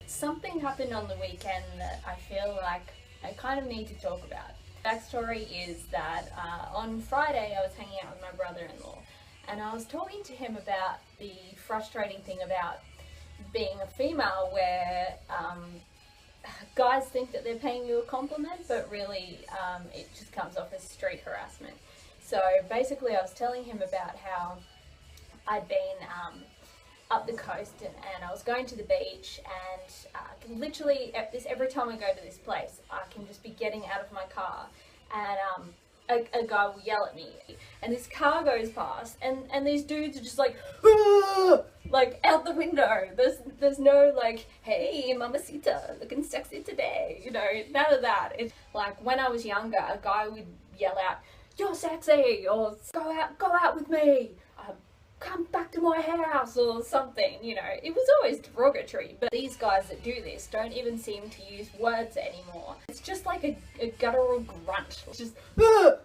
Something happened on the weekend that I feel like I kind of need to talk about. Backstory is that on Friday I was hanging out with my brother-in-law and I was talking to him about the frustrating thing about being a female where guys think that they're paying you a compliment, but really it just comes off as street harassment. So basically I was telling him about how I'd been up the coast and I was going to the beach, and literally every time I go to this place I can just be getting out of my car and a guy will yell at me and this car goes past and these dudes are just like, "Ah!" like out the window. There's no like, "Hey mamacita, looking sexy today," you know, none of that. It's like when I was younger a guy would yell out, "You're sexy," or go out with me, "Come back to my house," or something, you know. It was always derogatory, but these guys that do this don't even seem to use words anymore. It's just like a guttural grunt. It's just, and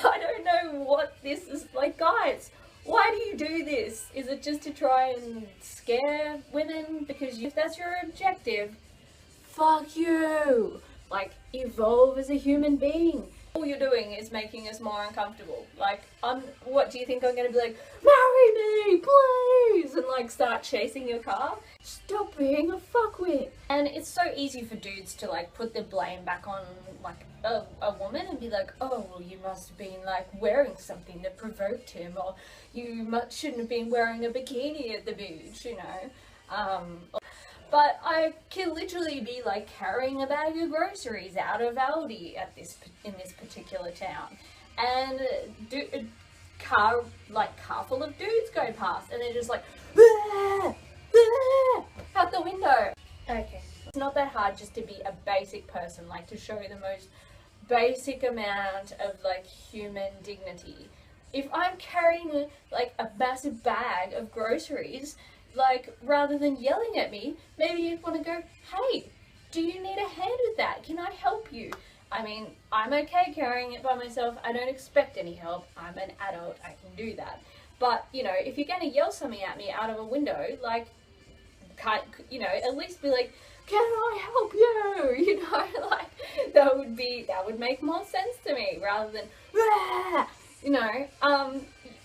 I don't know what this is like. Guys, why do you do this? Is it just to try and scare women? Because if that's your objective, fuck you. Like, evolve as a human being. All you're doing is making us more uncomfortable. Like, what do you think I'm gonna be like, "Marry me, please," and like start chasing your car? Stop being a fuckwit. And it's so easy for dudes to like put the blame back on like a woman and be like, "Oh, well, you must have been like wearing something that provoked him, or you shouldn't have been wearing a bikini at the beach," you know. But I can literally be like carrying a bag of groceries out of Aldi in this particular town, and a car full of dudes go past, and they're just like, "Ah, ah," out the window. Okay, it's not that hard just to be a basic person, like to show the most basic amount of like human dignity. If I'm carrying like a massive bag of groceries, like, rather than yelling at me, maybe you'd want to go, "Hey, do you need a hand with that? Can I help you?" I mean, I'm okay carrying it by myself. I don't expect any help. I'm an adult. I can do that. But, you know, if you're going to yell something at me out of a window, like, you know, at least be like, "Can I help you?" You know, like, that would make more sense to me rather than, "Rah!" You know,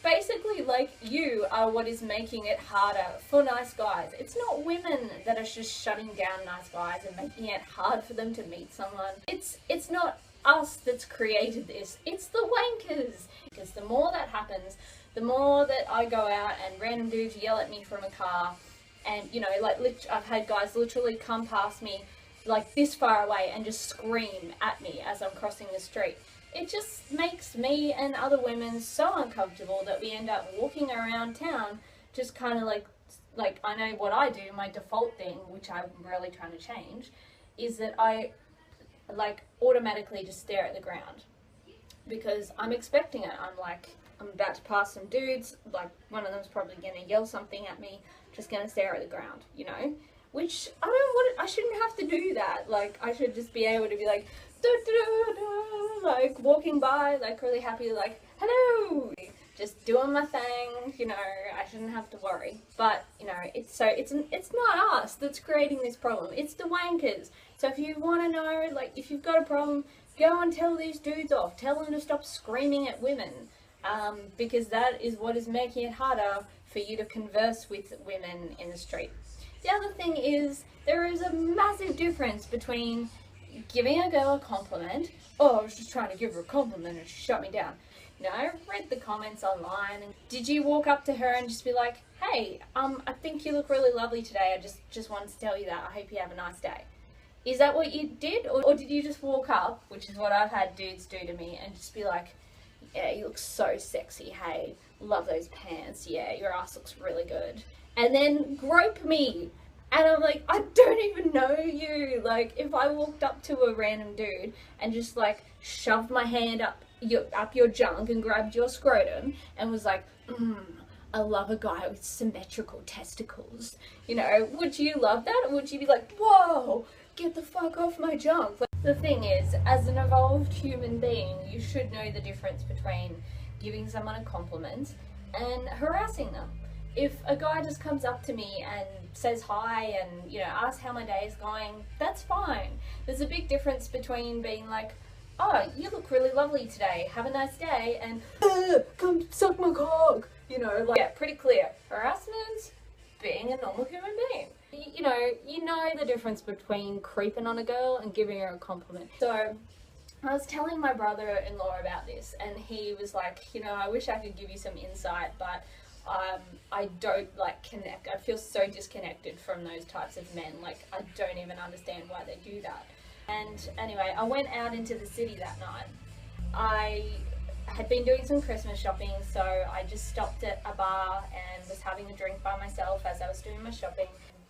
basically, like, you are what is making it harder for nice guys. It's not women that are just shutting down nice guys and making it hard for them to meet someone. It's not us that's created this. It's the wankers. Because the more that happens, the more that I go out and random dudes yell at me from a car, and, you know, like, I've had guys literally come past me, like, this far away and just scream at me as I'm crossing the street. It just makes me and other women so uncomfortable that we end up walking around town just kind of like I know what I do, my default thing, which I'm really trying to change, is that I like automatically just stare at the ground because I'm expecting it. I'm about to pass some dudes, like one of them's probably going to yell something at me, just going to stare at the ground, you know? Which I shouldn't have to do that. Like, I should just be able to be like, like walking by, like really happy, like, "Hello," just doing my thing, you know. I shouldn't have to worry. But, you know, it's not us that's creating this problem, it's the wankers. So if you want to know, like, if you've got a problem, go and tell these dudes off, tell them to stop screaming at women, because that is what is making it harder for you to converse with women in the street. The other thing is, there is a massive difference between giving a girl a compliment. "Oh, I was just trying to give her a compliment and she shut me down." You know, I've read the comments online. And did you walk up to her and just be like, "Hey, I think you look really lovely today. I just wanted to tell you that. I hope you have a nice day." Is that what you did? Or did you just walk up, which is what I've had dudes do to me, and just be like, "Yeah, you look so sexy. Hey, love those pants. Yeah, your ass looks really good." And then grope me. And I'm like, I don't even know you. Like, if I walked up to a random dude and just like shoved my hand up your junk and grabbed your scrotum and was like, "I love a guy with symmetrical testicles," you know, would you love that? Or would you be like, "Whoa, get the fuck off my junk"? Like, the thing is, as an evolved human being, you should know the difference between giving someone a compliment and harassing them. if a guy just comes up to me and says hi and, you know, asks how my day is going, that's fine. There's a big difference between being like, oh, you look really lovely today, have a nice day, and come suck my cock, you know, like, yeah, pretty clear. Harassment, being a normal human being. You know the difference between creeping on a girl and giving her a compliment. So I was telling my brother-in-law about this, and he was like, you know, I wish I could give you some insight, but I don't like connect. I feel so disconnected from those types of men. Like, I don't even understand why they do that. And anyway, I went out into the city that night. I had been doing some Christmas shopping, so I just stopped at a bar and was having a drink by myself as I was doing my shopping.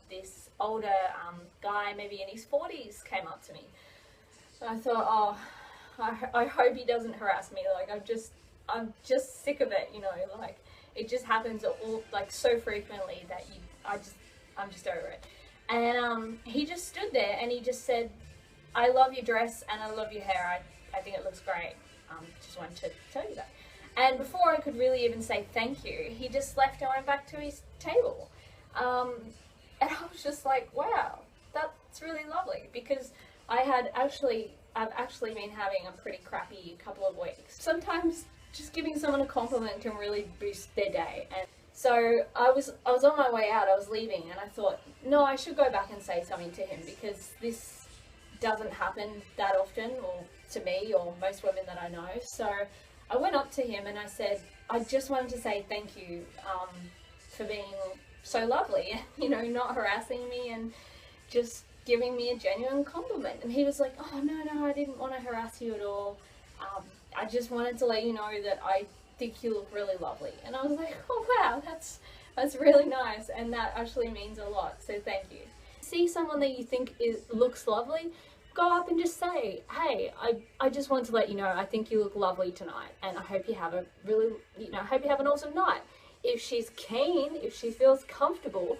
This older guy, maybe in his 40s, came up to me. And I thought, oh, I hope he doesn't harass me. Like, I'm just sick of it, you know, like, it just happens all, like, so frequently that I'm just over it. And he just stood there and he just said, I love your dress and I love your hair. I think it looks great. Just wanted to tell you that. And before I could really even say thank you, he just left and went back to his table. And I was just like, wow, that's really lovely, because I've actually been having a pretty crappy couple of weeks. Sometimes just giving someone a compliment can really boost their day. And so I was on my way out, I was leaving, and I thought, no, I should go back and say something to him, because this doesn't happen that often, or to me, or most women that I know. So I went up to him and I said, I just wanted to say thank you for being so lovely, you know, not harassing me and just giving me a genuine compliment. And he was like, oh, no, I didn't want to harass you at all. I just wanted to let you know that I think you look really lovely. And I was like, oh wow, that's really nice, and that actually means a lot, so thank you. See someone that you think looks lovely, go up and just say, hey, I just want to let you know I think you look lovely tonight, and I hope you have a really, you know, I hope you have an awesome night. If she's keen, if she feels comfortable,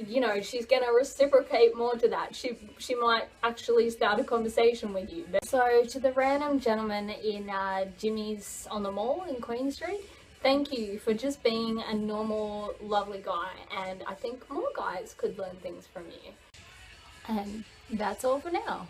you know, she's gonna reciprocate more to that. She might actually start a conversation with you. So to the random gentleman in Jimmy's on the Mall in Queen Street, thank you for just being a normal, lovely guy, and I think more guys could learn things from you. And that's all for now.